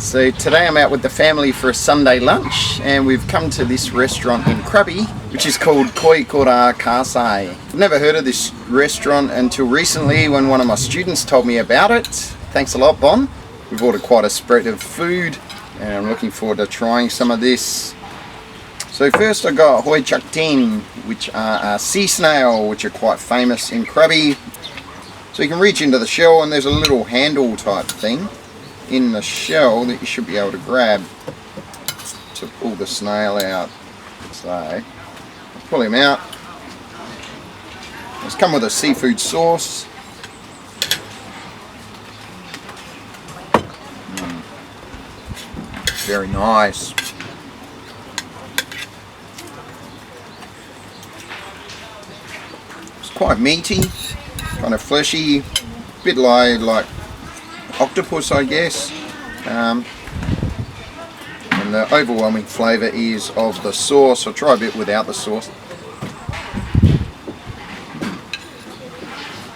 So today I'm out with the family for a Sunday lunch and we've come to this restaurant in Krabi which is called Koi Kora Kasai. I've never heard of this restaurant until recently when one of my students told me about it. Thanks a lot, Bon. We've ordered quite a spread of food and I'm looking forward to trying some of this. So first I got hoi chak tin, which are a sea snail which are quite famous in Krabi. So you can reach into the shell and there's a little handle type thing in the shell that you should be able to grab to pull the snail out. So I'll pull him out. It's come with a seafood sauce. Very nice. It's quite meaty, kind of fleshy, bit like octopus, I guess, and the overwhelming flavour is of the sauce. I'll try a bit without the sauce.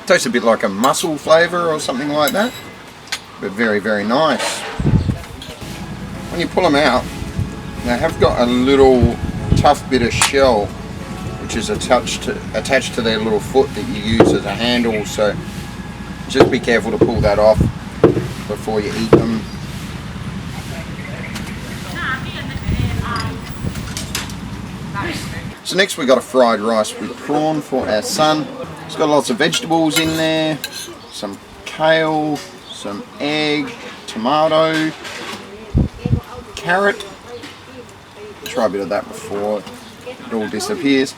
Tastes a bit like a mussel flavour or something like that, but very, very nice. When you pull them out, they have got a little tough bit of shell which is attached to their little foot that you use as a handle, so just be careful to pull that off before you eat them. So next we got a fried rice with prawn for our son. It's got lots of vegetables in there, some kale, some egg, tomato, carrot. Try a bit of that before it all disappears.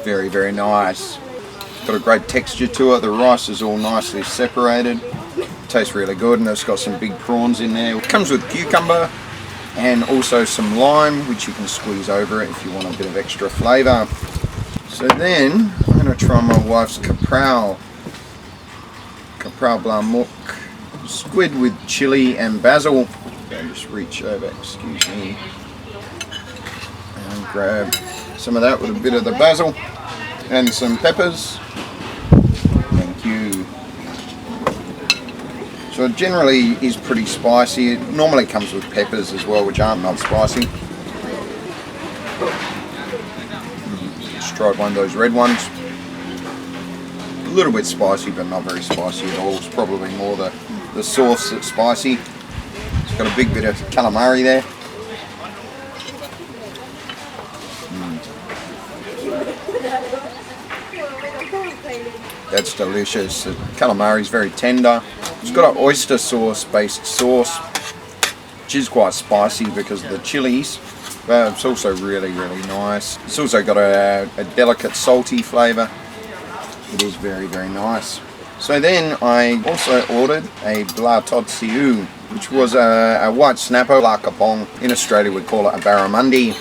Very, very nice. Got a great texture to it. The rice is all nicely separated. Tastes really good, and it's got some big prawns in there. It comes with cucumber and also some lime, which you can squeeze over it if you want a bit of extra flavour. So then I'm going to try my wife's Kapral Blamuk squid with chili and basil. Okay, just reach over, excuse me, and grab some of that with a bit of the basil and some peppers. Thank you. So it generally is pretty spicy. It normally comes with peppers as well, which aren't not spicy. Just tried one of those red ones. A little bit spicy, but not very spicy at all. It's probably more the sauce that's spicy. It's got a big bit of calamari there. That's delicious. The calamari is very tender. It's got an oyster sauce based sauce, which is quite spicy because of the chilies, but it's also really, really nice. It's also got a delicate salty flavour. It is very, very nice. So then I also ordered a bla tot siu, which was a white snapper, la kapong. In Australia we call it a barramundi.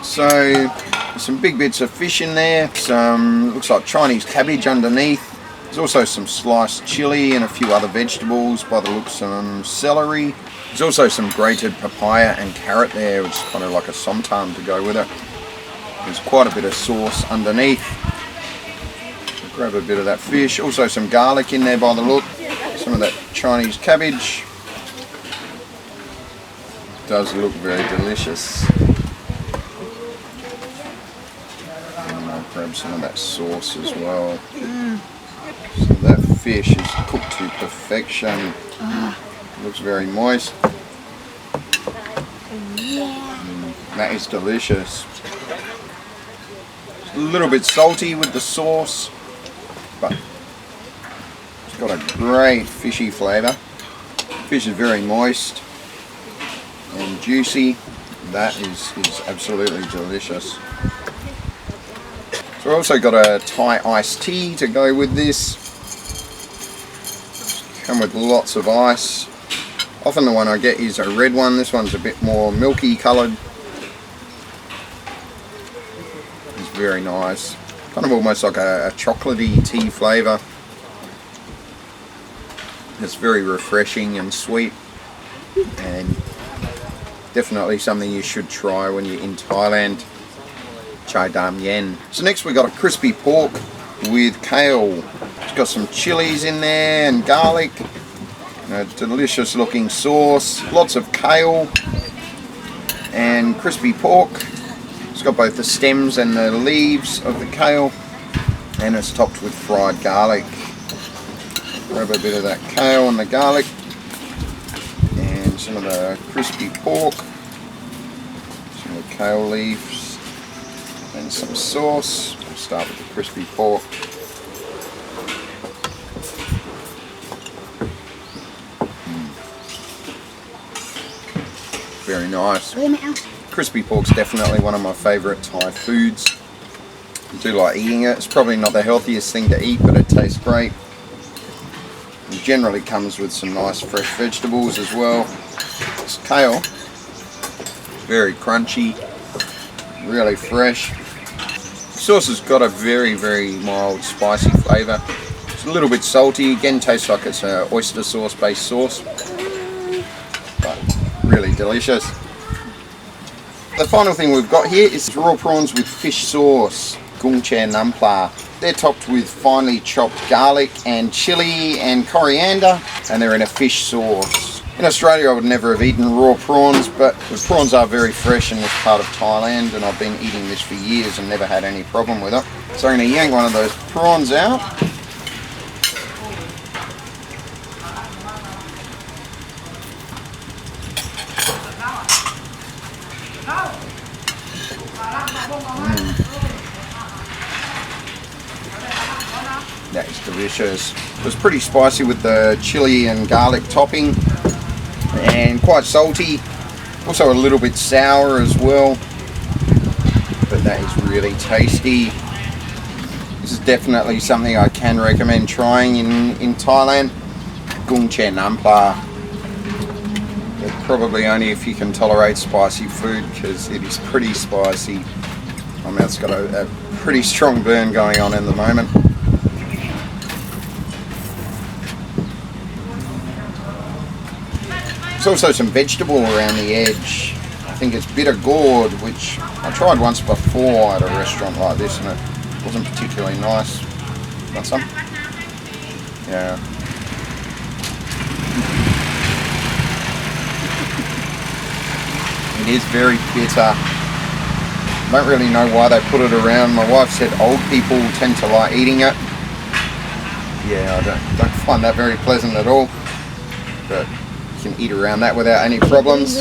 So some big bits of fish in there, some looks like Chinese cabbage underneath. There's also some sliced chili and a few other vegetables, by the looks some celery. There's also some grated papaya and carrot there, which is kind of like a somtam to go with it. There's quite a bit of sauce underneath. Grab a bit of that fish, also some garlic in there by the look, some of that Chinese cabbage. Does look very delicious. Grab some of that sauce as well. So that fish is cooked to perfection. Looks very moist. That is delicious. It's a little bit salty with the sauce, but it's got a great fishy flavour. Fish is very moist and juicy. That is absolutely delicious. So I also got a Thai iced tea to go with this. Come with lots of ice. Often the one I get is a red one. This one's a bit more milky coloured. It's very nice. Kind of almost like a chocolatey tea flavour. It's very refreshing and sweet, and definitely something you should try when you're in Thailand. Chai dam yen. So next we got a crispy pork with kale. It's got some chilies in there and garlic. A delicious looking sauce. Lots of kale and crispy pork. It's got both the stems and the leaves of the kale, and it's topped with fried garlic. Grab a bit of that kale and the garlic, and some of the crispy pork, some of the kale leaves, and some sauce. We'll start with the crispy pork. Very nice. Crispy pork's definitely one of my favourite Thai foods. I do like eating it. It's probably not the healthiest thing to eat, but it tastes great. It generally comes with some nice fresh vegetables as well. This kale, very crunchy, really fresh. The sauce has got a very, very mild spicy flavour. It's a little bit salty. Again, tastes like it's an oyster sauce based sauce, but really delicious. The final thing we've got here is raw prawns with fish sauce, gung che nam pla. They're topped with finely chopped garlic and chili and coriander, and they're in a fish sauce. In Australia I would never have eaten raw prawns, but the prawns are very fresh in this part of Thailand, and I've been eating this for years and never had any problem with it. So I'm going to yank one of those prawns out. That is delicious. It was pretty spicy with the chili and garlic topping, and quite salty, also a little bit sour as well, but that is really tasty. This is definitely something I can recommend trying in Thailand. Gung che nam pla. But probably only if you can tolerate spicy food, because it is pretty spicy. My mouth's got a pretty strong burn going on in the moment. There's also some vegetable around the edge. I think it's bitter gourd, which I tried once before at a restaurant like this, and it wasn't particularly nice. Want some? Yeah. It is very bitter. I don't really know why they put it around. My wife said old people tend to like eating it. Yeah, I don't find that very pleasant at all. But you can eat around that without any problems.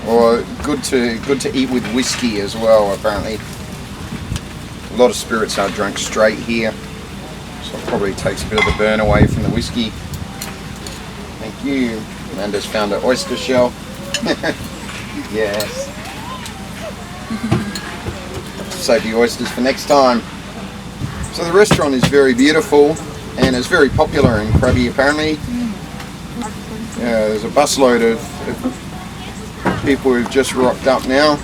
Or good to eat with whiskey as well, apparently. A lot of spirits are drunk straight here, so it probably takes a bit of the burn away from the whiskey. Thank you. Amanda's found an oyster shell. Yes. Save the oysters for next time. So the restaurant is very beautiful, and it's very popular in Krabi apparently. Yeah, there's a busload of people who've just rocked up now.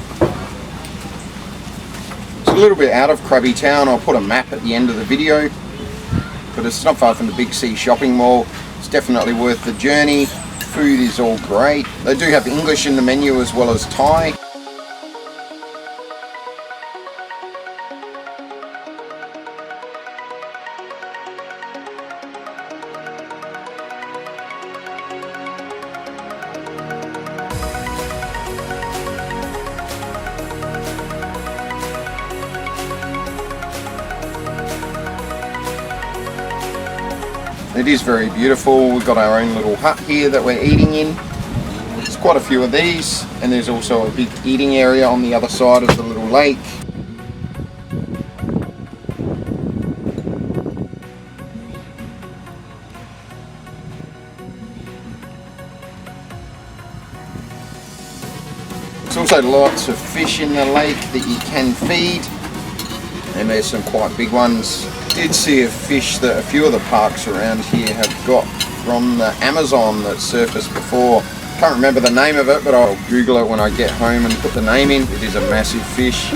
It's a little bit out of Krabi Town. I'll put a map at the end of the video, but it's not far from the Big C shopping mall. It's definitely worth the journey. Food is all great. They do have English in the menu as well as Thai. It is very beautiful. We've got our own little hut here that we're eating in. There's quite a few of these, and there's also a big eating area on the other side of the little lake. There's also lots of fish in the lake that you can feed, and there's some quite big ones. Did see a fish that a few of the parks around here have got from the Amazon that surfaced before. Can't remember the name of it, but I'll Google it when I get home and put the name in. It is a massive fish.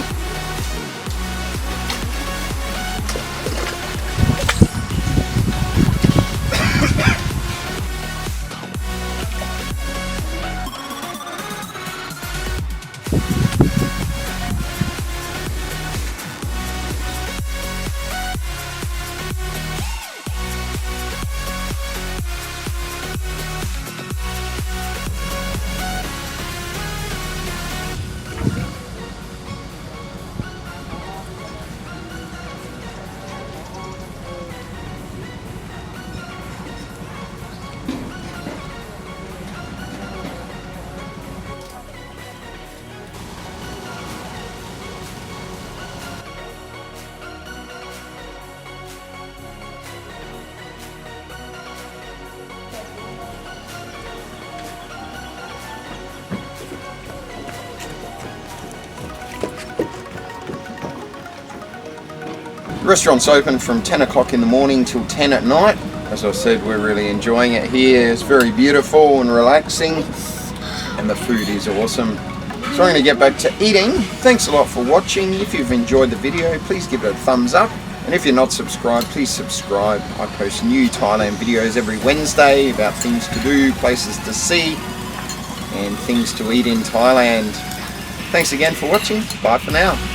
Restaurant's open from 10 o'clock in the morning till 10 at night. As I said, we're really enjoying it here. It's very beautiful and relaxing, and the food is awesome. So I'm going to get back to eating. Thanks a lot for watching. If you've enjoyed the video, please give it a thumbs up. And if you're not subscribed, please subscribe. I post new Thailand videos every Wednesday about things to do, places to see, and things to eat in Thailand. Thanks again for watching. Bye for now.